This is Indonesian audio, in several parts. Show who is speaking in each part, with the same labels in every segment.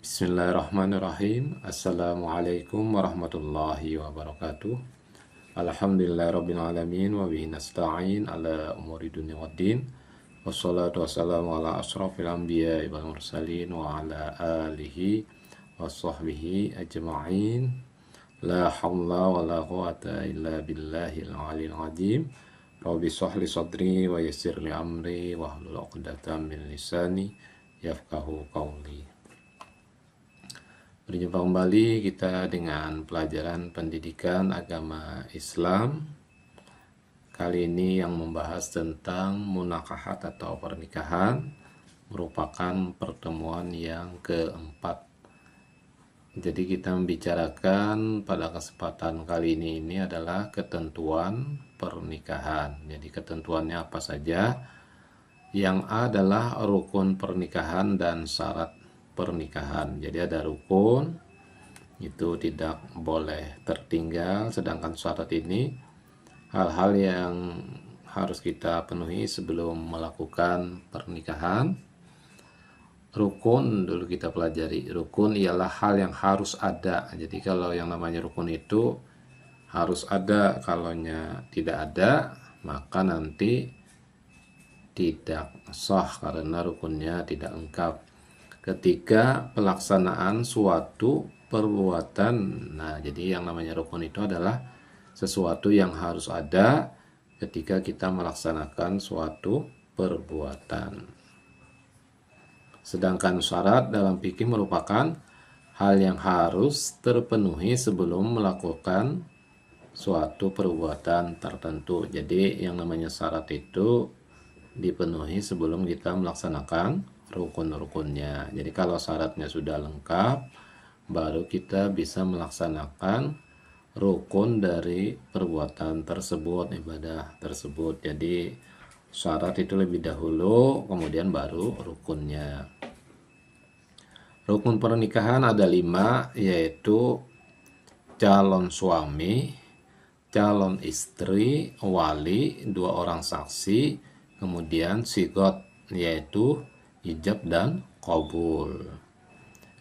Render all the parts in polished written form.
Speaker 1: Bismillahirrahmanirrahim. Assalamualaikum warahmatullahi wabarakatuh. Alhamdulillahirabbil alamin wa bihi nasta'in ala umuri dunya waddin. Wassalatu wassalamu ala asrofil anbiya'i wal mursalin wa ala alihi wa sahbihi ajma'in. La haula wa la quwata illa billahil aliyil azim. Rabbi shrah li sadri wa yassir li amri wa hlul 'uqdatam min lisani yafqahu qawli. Berjumpa kembali kita dengan pelajaran pendidikan agama Islam. Kali ini yang membahas tentang munakahat atau pernikahan, merupakan pertemuan yang keempat. Jadi kita membicarakan pada kesempatan kali ini adalah ketentuan pernikahan. Jadi ketentuannya apa saja? Yang A adalah rukun pernikahan dan syarat pernikahan. Jadi ada rukun, itu tidak boleh tertinggal, sedangkan syarat ini hal-hal yang harus kita penuhi sebelum melakukan pernikahan. Rukun dulu kita pelajari. Rukun ialah hal yang harus ada. Jadi kalau yang namanya rukun itu harus ada. Kalaunya tidak ada, maka nanti tidak sah karena rukunnya tidak lengkap. Ketika pelaksanaan suatu perbuatan. Nah, jadi yang namanya rukun itu adalah sesuatu yang harus ada ketika kita melaksanakan suatu perbuatan. Sedangkan syarat dalam fikih merupakan hal yang harus terpenuhi sebelum melakukan suatu perbuatan tertentu. Jadi yang namanya syarat itu dipenuhi sebelum kita melaksanakan rukun-rukunnya. Jadi kalau syaratnya sudah lengkap, baru kita bisa melaksanakan rukun dari perbuatan tersebut, ibadah tersebut. Jadi syarat itu lebih dahulu, kemudian baru rukunnya. Rukun pernikahan ada 5, yaitu calon suami, calon istri, wali, 2 orang saksi, kemudian sigot, yaitu ijab dan qabul.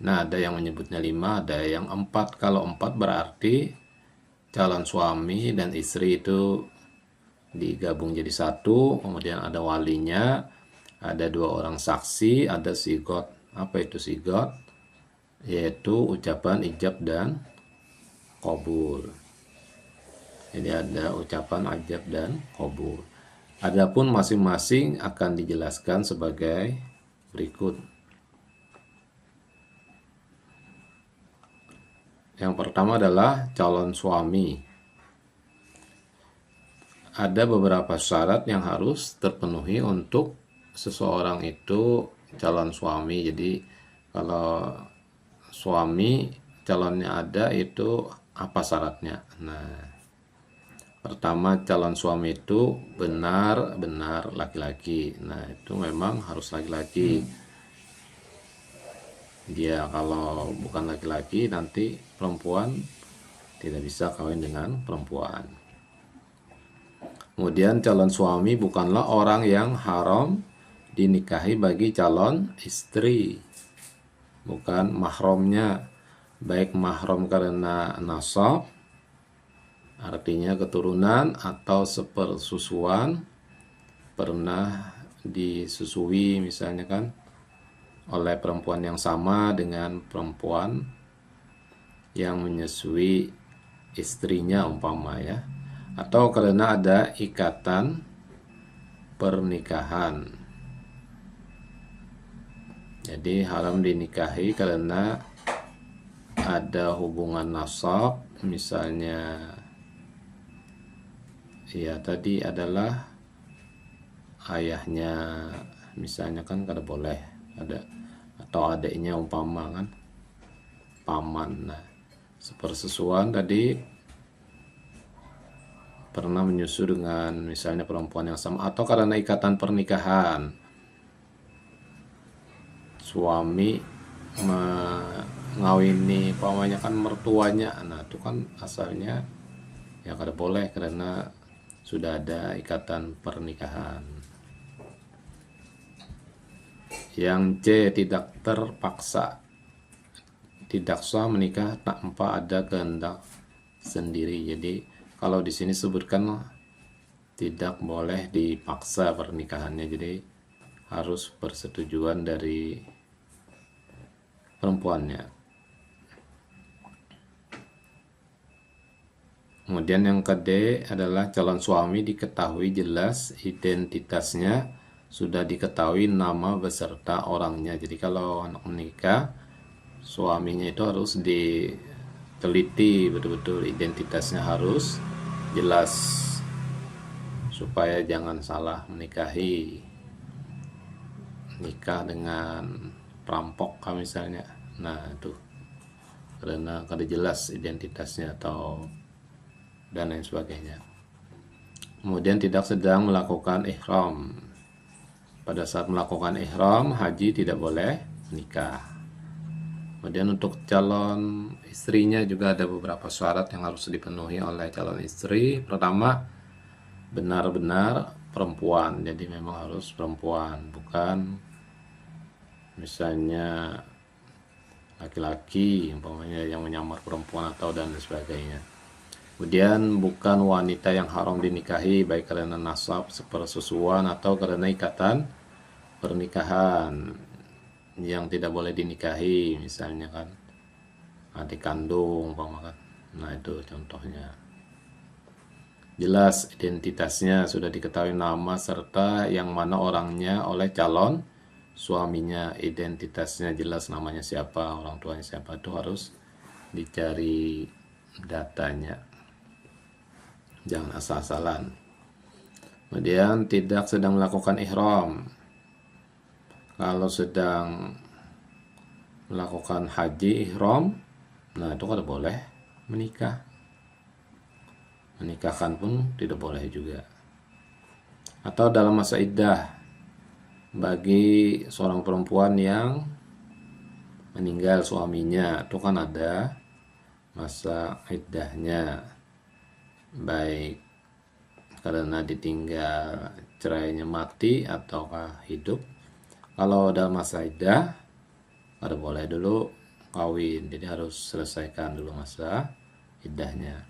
Speaker 1: Nah, ada yang menyebutnya 5, ada yang 4. Kalau 4 berarti calon suami dan istri itu digabung jadi satu, kemudian ada walinya, ada 2 orang saksi, ada sigot. Apa itu sigot? Yaitu ucapan ijab dan qabul. Jadi ada ucapan ijab dan qabul. Adapun masing-masing akan dijelaskan sebagai berikut. Yang pertama adalah calon suami. Ada beberapa syarat yang harus terpenuhi untuk seseorang itu calon suami. Jadi kalau suami calonnya ada, itu apa syaratnya? Nah, pertama, calon suami itu benar-benar laki-laki. Nah, itu memang harus laki-laki. Dia kalau bukan laki-laki, nanti perempuan tidak bisa kawin dengan perempuan. Kemudian calon suami bukanlah orang yang haram dinikahi bagi calon istri. Bukan mahramnya, baik mahram karena nasab, artinya keturunan, atau sepersusuan, pernah disusui misalnya kan oleh perempuan yang sama dengan perempuan yang menyusui istrinya umpama ya, atau karena ada ikatan pernikahan. Jadi haram dinikahi karena ada hubungan nasab, misalnya ya tadi adalah ayahnya misalnya kan kada boleh ada, atau adiknya umpama kan paman. Nah, sepersusuan tadi pernah menyusu dengan misalnya perempuan yang sama, atau karena ikatan pernikahan, suami mengawini pamannya kan mertuanya. Nah, itu kan asalnya ya kada boleh karena sudah ada ikatan pernikahan. Yang C, tidak terpaksa tidak sah menikah tanpa ada kehendak sendiri. Jadi kalau di sini sebutkan tidak boleh dipaksa pernikahannya, jadi harus persetujuan dari perempuannya. Kemudian yang kedua adalah calon suami diketahui jelas identitasnya, sudah diketahui nama beserta orangnya. Jadi kalau anak menikah, suaminya itu harus diteliti betul-betul, identitasnya harus jelas supaya jangan salah menikahi, nikah dengan perampok misalnya. Nah itu karena kada jelas identitasnya atau dan lain sebagainya. Kemudian tidak sedang melakukan ihram. Pada saat melakukan ihram haji tidak boleh nikah. Kemudian untuk calon istrinya juga ada beberapa syarat yang harus dipenuhi oleh calon istri. Pertama, benar-benar perempuan, jadi memang harus perempuan, bukan misalnya laki-laki umpamanya yang menyamar perempuan atau dan sebagainya. Kemudian bukan wanita yang haram dinikahi baik karena nasab sepersusuan atau karena ikatan pernikahan yang tidak boleh dinikahi, misalnya kan adik kandung umpama kan. Nah itu contohnya. Jelas identitasnya, sudah diketahui nama serta yang mana orangnya oleh calon suaminya, identitasnya jelas, namanya siapa, orang tuanya siapa, itu harus dicari datanya, jangan asal-asalan. Kemudian tidak sedang melakukan ihram. Kalau sedang melakukan haji ihram, nah itu kada boleh menikah. Menikahkan pun tidak boleh juga. Atau dalam masa iddah, bagi seorang perempuan yang meninggal suaminya, itu kan ada masa iddahnya, baik karena ditinggal, cerainya mati ataukah hidup. Kalau dalam masa iddah ada boleh dulu kawin, jadi harus selesaikan dulu masa iddahnya.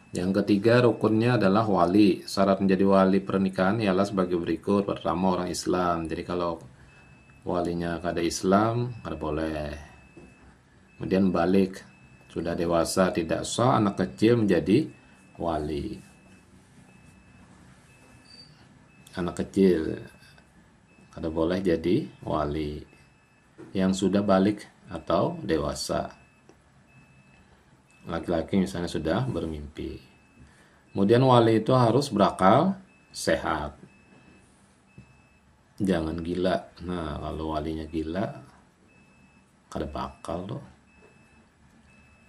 Speaker 1: Yang ketiga rukunnya adalah wali. Syarat menjadi wali pernikahan ialah sebagai berikut. Pertama, orang Islam. Jadi kalau walinya kada Islam kada boleh. Kemudian balik, sudah dewasa, tidak sah anak kecil menjadi wali. Anak kecil kada boleh jadi wali yang sudah balik atau dewasa. Laki-laki misalnya sudah bermimpi. Kemudian wali itu harus berakal sehat, jangan gila. Nah kalau walinya gila kada bakal loh,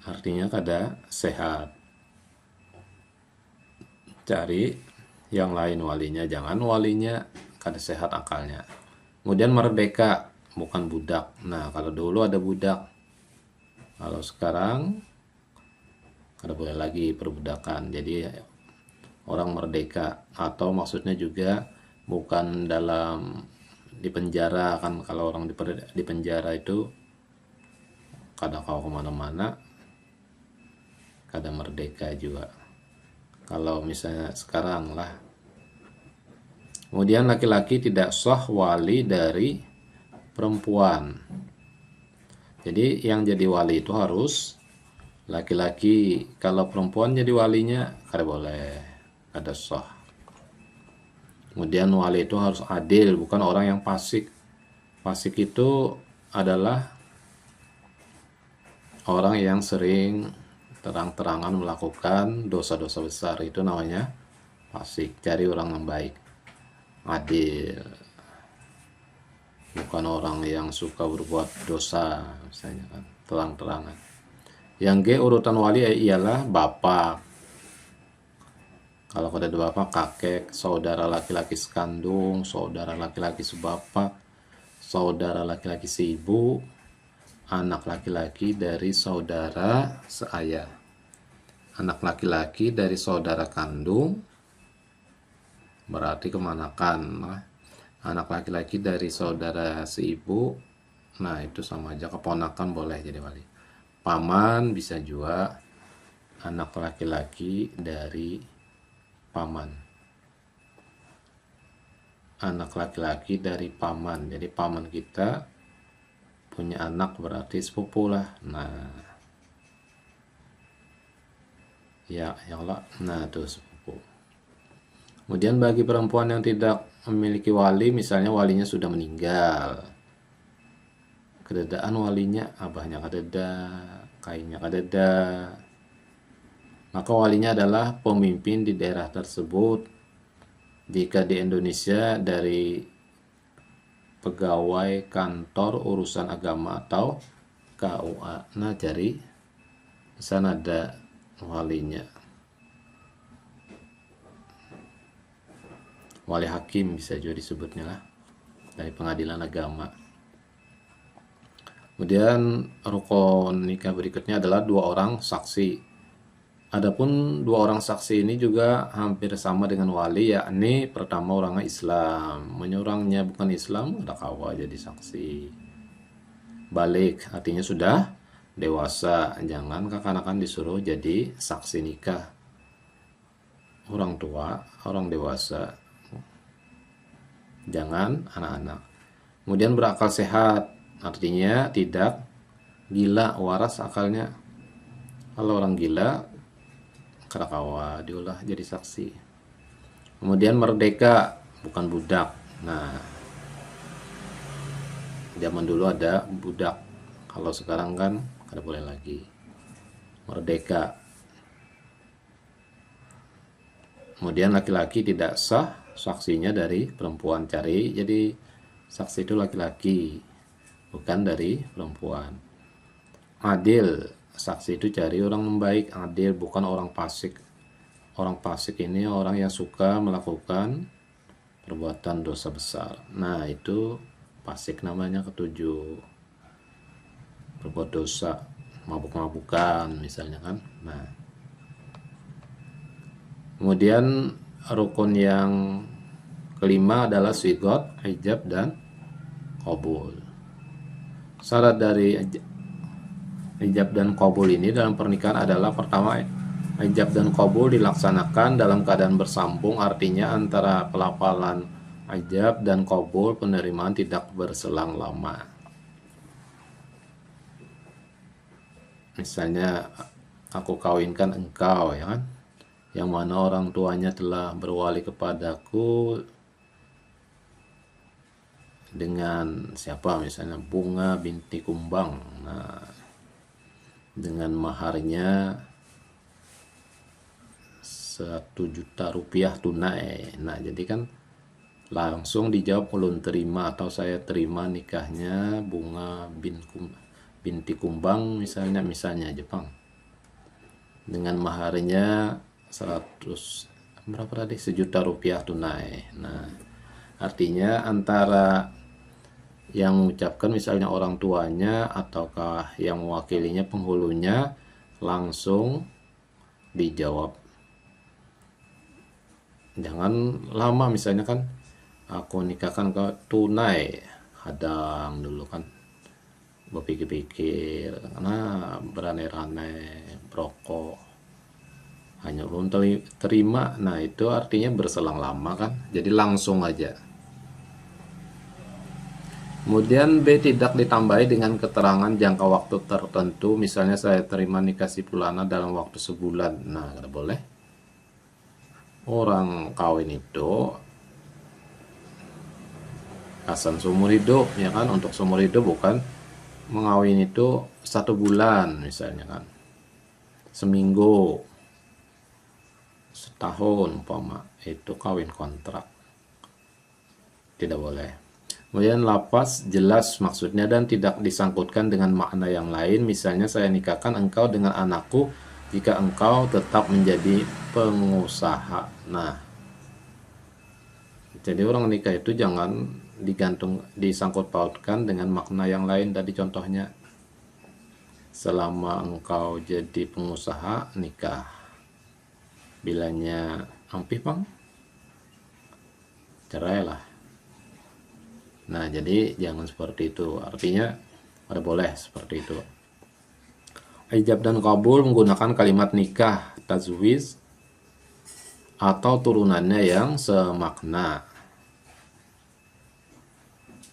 Speaker 1: artinya kada sehat. Cari yang lain walinya, jangan walinya kada sehat akalnya. Kemudian merdeka, bukan budak. Nah kalau dulu ada budak, kalau sekarang kada boleh lagi perbudakan, jadi orang merdeka. Atau maksudnya juga bukan dalam di penjara kan, kalau orang di penjara itu kada kau kemana-mana, kada merdeka juga kalau misalnya sekarang lah. Kemudian laki-laki tidak sah wali dari perempuan, jadi yang jadi wali itu harus laki-laki. Kalau perempuan jadi walinya kada boleh, kada sah. Kemudian wali itu harus adil, bukan orang yang fasik. Fasik itu adalah orang yang sering terang-terangan melakukan dosa-dosa besar, itu namanya fasik. Cari orang yang baik, adil, bukan orang yang suka berbuat dosa misalnya kan, terang-terangan. Yang G urutan wali ialah bapak. Kalau kada ada bapak, kakek, saudara laki-laki sekandung, saudara laki-laki sebapak, saudara laki-laki seibu, anak laki-laki dari saudara seayah, anak laki-laki dari saudara kandung, berarti kemanakan. Anak laki-laki dari saudara seibu, nah itu sama aja, keponakan boleh jadi wali. paman, bisa juga anak laki-laki dari paman. Anak laki-laki dari paman. Jadi paman kita punya anak berarti sepupu lah. Nah, ya Allah. Nah, tuh sepupu. Kemudian bagi perempuan yang tidak memiliki wali, misalnya walinya sudah meninggal, kededaan walinya, abahnya kededa, kainnya kededa, maka walinya adalah pemimpin di daerah tersebut. Jika di Indonesia dari pegawai kantor urusan agama atau KUA, nah jadi di sana ada walinya. Wali hakim bisa juga disebutnya lah, dari pengadilan agama. Kemudian rukun nikah berikutnya adalah 2 orang saksi. Adapun 2 orang saksi ini juga hampir sama dengan wali, yakni pertama orangnya Islam, menyurangnya bukan Islam, ada kawa jadi saksi. Balik artinya sudah dewasa, jangan kekanakan disuruh jadi saksi nikah. Orang tua, orang dewasa, jangan anak-anak. Kemudian berakal sehat, artinya tidak gila, waras akalnya. Kalau orang gila, karakawa diolah jadi saksi. Kemudian merdeka, bukan budak. Nah, zaman dulu ada budak, kalau sekarang kan kada boleh lagi. Merdeka. Kemudian laki-laki tidak sah saksinya dari perempuan, cari jadi saksi itu laki-laki, bukan dari perempuan. Adil, saksi itu cari orang baik, adil, bukan orang fasik. Orang fasik ini orang yang suka melakukan perbuatan dosa besar. Nah, itu fasik namanya, ketujuh. Berbuat dosa, mabuk-mabukan misalnya kan. Nah, kemudian rukun yang kelima adalah sigot, ijab, dan qabul. Syarat dari ijab dan qabul ini dalam pernikahan adalah pertama, ijab dan qabul dilaksanakan dalam keadaan bersambung, artinya antara pelafalan ijab dan qabul penerimaan tidak berselang lama. Misalnya aku kawinkan engkau, ya kan, yang mana orang tuanya telah berwali kepadaku dengan siapa, misalnya Bunga binti Kumbang. Nah, dengan maharnya 1 juta rupiah tunai. Nah, jadi kan langsung dijawab ulun terima atau saya terima nikahnya Bunga binti Kumbang, misalnya Jepang, dengan maharnya 1 juta rupiah tunai. Nah, artinya antara yang mengucapkan misalnya orang tuanya ataukah yang mewakilinya penghulunya langsung dijawab. Jangan lama, misalnya kan aku nikahkan ke tunai, hadang dulu kan, berpikir-pikir, karena berane-rane brokok, hanya belum terima. Nah, itu artinya berselang lama kan, jadi langsung aja. Kemudian B, tidak ditambahi dengan keterangan jangka waktu tertentu, misalnya saya terima nikah si fulana dalam waktu sebulan. Nah, tidak boleh. Orang kawin itu asan seumur hidup, ya kan, untuk seumur hidup, bukan mengawin itu 1 bulan misalnya kan, seminggu, setahun umpama, itu kawin kontrak, tidak boleh. Kemudian lafaz jelas maksudnya dan tidak disangkutkan dengan makna yang lain, misalnya saya nikahkan engkau dengan anakku jika engkau tetap menjadi pengusaha. Nah, jadi orang nikah itu jangan disangkut pautkan dengan makna yang lain. Tadi contohnya, selama engkau jadi pengusaha nikah, bilanya ampih bang, cerai lah. Nah, jadi jangan seperti itu, artinya ada boleh seperti itu. Ijab dan kabul menggunakan kalimat nikah, tazwiz, atau turunannya yang semakna.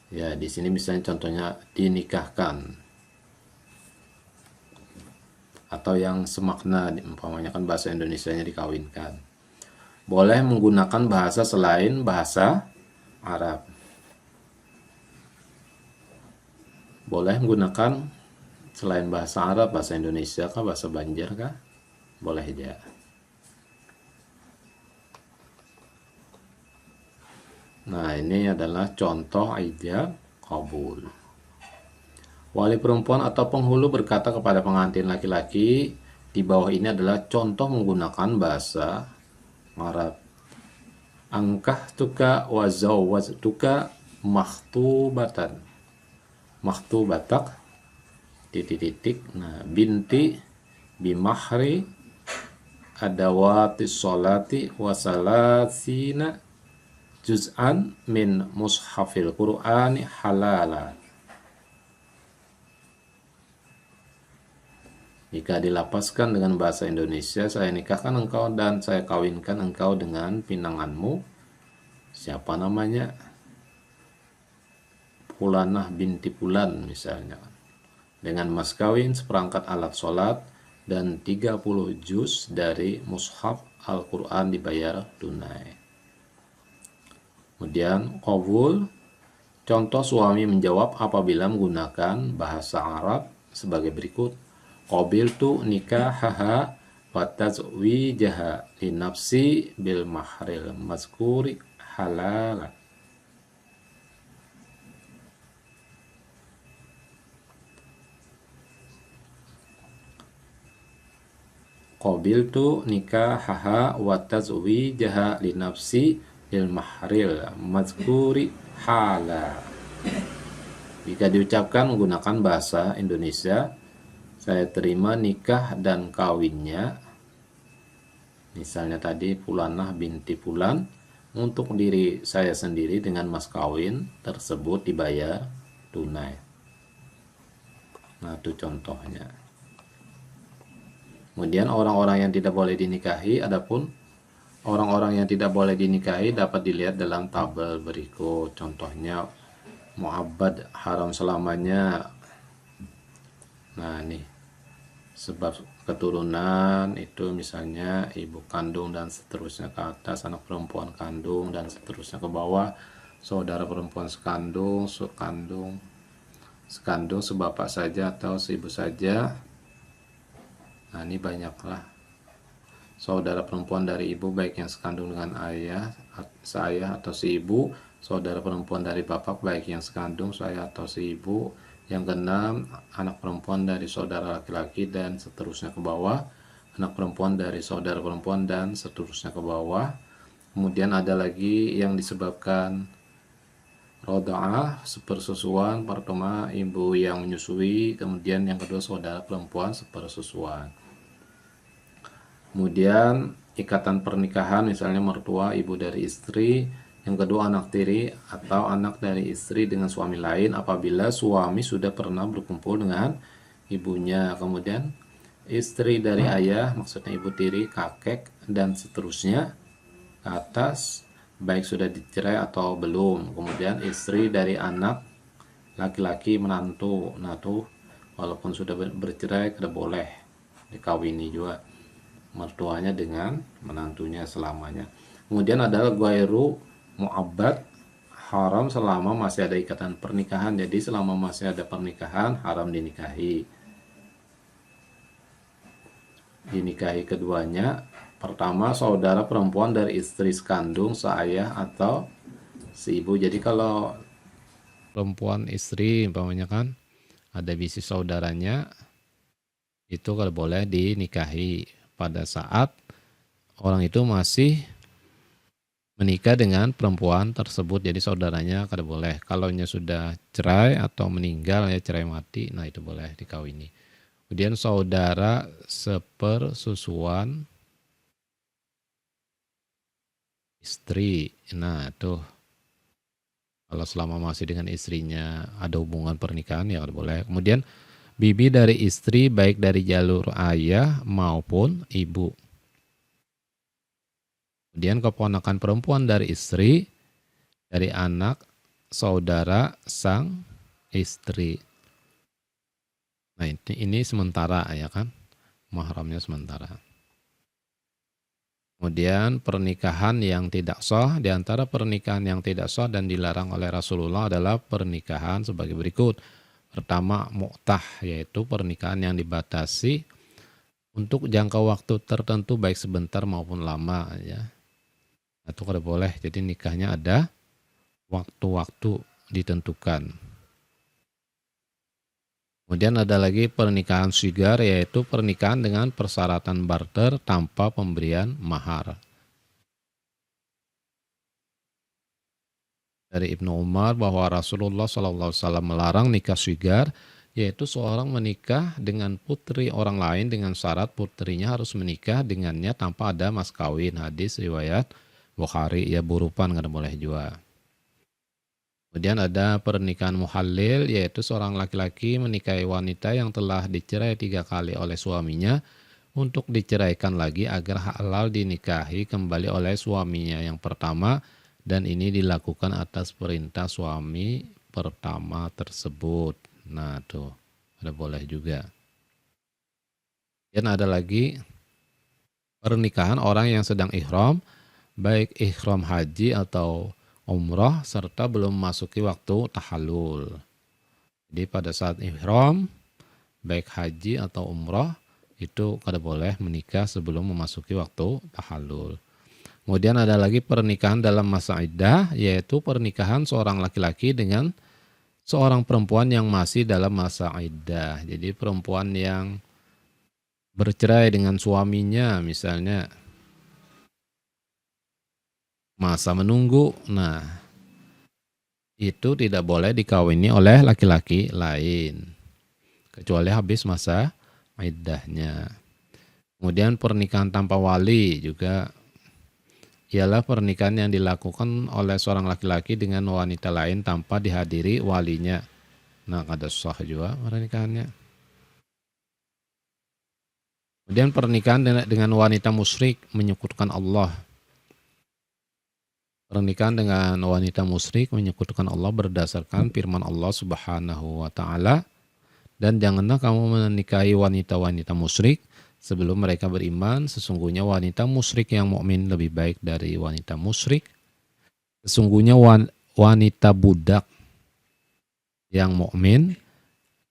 Speaker 1: Ya, di sini misalnya contohnya dinikahkan atau yang semakna, umpamanya kan bahasa Indonesianya dikawinkan. Boleh menggunakan bahasa selain bahasa Arab. Boleh menggunakan selain bahasa Arab, bahasa Indonesia kah, bahasa Banjar kah? Boleh aja. Nah, ini adalah contoh ijab kabul. Wali perempuan atau penghulu berkata kepada pengantin laki-laki, di bawah ini adalah contoh menggunakan bahasa Arab. Angkah tuka wa zawwajtuka makhtubatan. Makhtubatak titik-titik. Nah, binti bimahri adawati sholati wasalasina juz'an min mushafil Qur'ani halala. Jika dilapaskan dengan bahasa Indonesia, saya nikahkan engkau dan saya kawinkan engkau dengan pinanganmu. Siapa namanya? Fulanah binti Fulan misalnya. Dengan mas kawin, seperangkat alat sholat, dan 30 juz dari mushaf Al-Quran dibayar tunai. Kemudian qabul, contoh suami menjawab apabila menggunakan bahasa Arab sebagai berikut. Qabiltu nikahaha wa tazwijaha li nafsi bil mahril mazkuri halala. Qabiltu nikahaha wa tazwijaha li nafsi bil mahril mazkuri hala. Jika diucapkan menggunakan bahasa Indonesia, saya terima nikah dan kawinnya, misalnya tadi Fulanah binti Fulan, untuk diri saya sendiri dengan mas kawin tersebut dibayar tunai. Nah, itu contohnya. Kemudian orang-orang yang tidak boleh dinikahi, adapun orang-orang yang tidak boleh dinikahi dapat dilihat dalam tabel berikut. Contohnya mu'abbad, haram selamanya. Nah, nih sebab keturunan itu misalnya ibu kandung dan seterusnya ke atas, anak perempuan kandung dan seterusnya ke bawah, saudara perempuan sekandung, sekandung sebapak saja atau seibu saja. Nah, ini banyaklah. Saudara perempuan dari ibu baik yang sekandung dengan ayah, seayah atau seibu, saudara perempuan dari bapak baik yang sekandung, seayah atau seibu. Yang keenam, anak perempuan dari saudara laki-laki dan seterusnya ke bawah, anak perempuan dari saudara perempuan dan seterusnya ke bawah. Kemudian ada lagi yang disebabkan roda'ah, sepersusuan, pertama ibu yang menyusui, kemudian yang kedua saudara perempuan sepersusuan. Kemudian ikatan pernikahan, misalnya mertua, ibu dari istri. Yang kedua anak tiri atau anak dari istri dengan suami lain apabila suami sudah pernah berkumpul dengan ibunya. Kemudian istri dari ayah, maksudnya ibu tiri, kakek, dan seterusnya ke atas, baik sudah dicerai atau belum. Kemudian istri dari anak laki-laki, menantu. Nah tuh walaupun sudah bercerai tidak boleh dikawini juga mertuanya dengan menantunya selamanya. Kemudian adalah ghairu mu'abbad, haram selama masih ada ikatan pernikahan. Jadi selama masih ada pernikahan haram dinikahi. Dinikahi keduanya. Pertama, saudara perempuan dari istri sekandung, seayah atau seibu. Jadi kalau perempuan istri umpamanya kan ada bisi saudaranya, itu kalau boleh dinikahi pada saat orang itu masih menikah dengan perempuan tersebut, jadi saudaranya kada boleh. Kalau sudah cerai atau meninggal, ya cerai mati, nah itu boleh dikawini. Kemudian saudara sepersusuan istri, nah tuh kalau selama masih dengan istrinya ada hubungan pernikahan ya kada boleh. Kemudian Bibi dari istri baik dari jalur ayah maupun ibu. Kemudian keponakan perempuan dari istri, dari anak, saudara, sang istri. Nah ini sementara ya kan, mahramnya sementara. Kemudian pernikahan yang tidak sah, di antara pernikahan yang tidak sah dan dilarang oleh Rasulullah adalah pernikahan sebagai berikut. Pertama, mu'tah, yaitu pernikahan yang dibatasi untuk jangka waktu tertentu baik sebentar maupun lama ya. Itu kada boleh, jadi nikahnya ada waktu-waktu ditentukan. Kemudian ada lagi pernikahan syigar, yaitu pernikahan dengan persyaratan barter tanpa pemberian mahar. Dari Ibnu Umar bahwa Rasulullah SAW melarang nikah syigar, yaitu seorang menikah dengan putri orang lain dengan syarat putrinya harus menikah dengannya tanpa ada mas kawin. Hadis riwayat Bukhari, ya burupan kada boleh juga. Kemudian ada pernikahan muhallil, yaitu seorang laki-laki menikahi wanita yang telah dicerai 3 kali oleh suaminya untuk diceraikan lagi agar halal dinikahi kembali oleh suaminya yang pertama, dan ini dilakukan atas perintah suami pertama tersebut. Nah tuh, ada boleh juga. Dan ada lagi pernikahan orang yang sedang ihram, baik ihram haji atau umrah serta belum memasuki waktu tahallul. Jadi pada saat ihram, baik haji atau umrah, itu kada boleh menikah sebelum memasuki waktu tahallul. Kemudian ada lagi pernikahan dalam masa iddah, yaitu pernikahan seorang laki-laki dengan seorang perempuan yang masih dalam masa iddah. Jadi perempuan yang bercerai dengan suaminya misalnya masa menunggu, nah itu tidak boleh dikawini oleh laki-laki lain kecuali habis masa iddahnya. Kemudian pernikahan tanpa wali juga ialah pernikahan yang dilakukan oleh seorang laki-laki dengan wanita lain tanpa dihadiri walinya. Nah, kada sah juga pernikahannya. Kemudian pernikahan dengan wanita musyrik menyekutukan Allah. Pernikahan dengan wanita musyrik menyekutukan Allah berdasarkan firman Allah Subhanahu wa taala, dan janganlah kamu menikahi wanita-wanita musyrik sebelum mereka beriman. Sesungguhnya wanita musyrik yang mukmin lebih baik dari wanita musyrik. Sesungguhnya wanita budak yang mukmin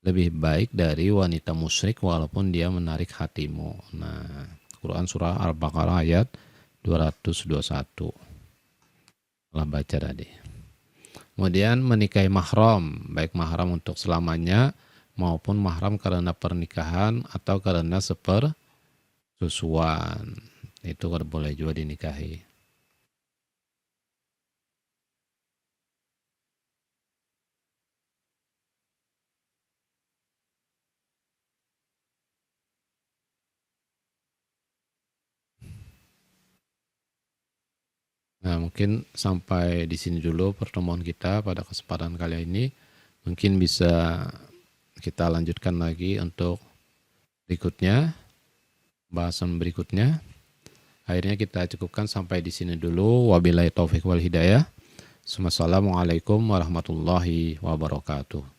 Speaker 1: lebih baik dari wanita musyrik walaupun dia menarik hatimu. Nah, Quran surah Al-Baqarah ayat 221. Telah baca tadi. Kemudian menikahi mahram, baik mahram untuk selamanya maupun mahram karena pernikahan atau karena sepersusuan. Itu kan boleh juga dinikahi. Nah, mungkin sampai di sini dulu pertemuan kita pada kesempatan kali ini. Mungkin bisa kita lanjutkan lagi untuk berikutnya, bahasan berikutnya. Akhirnya kita cukupkan sampai di sini dulu. Wabillahi taufik wal hidayah. Assalamualaikum warahmatullahi wabarakatuh.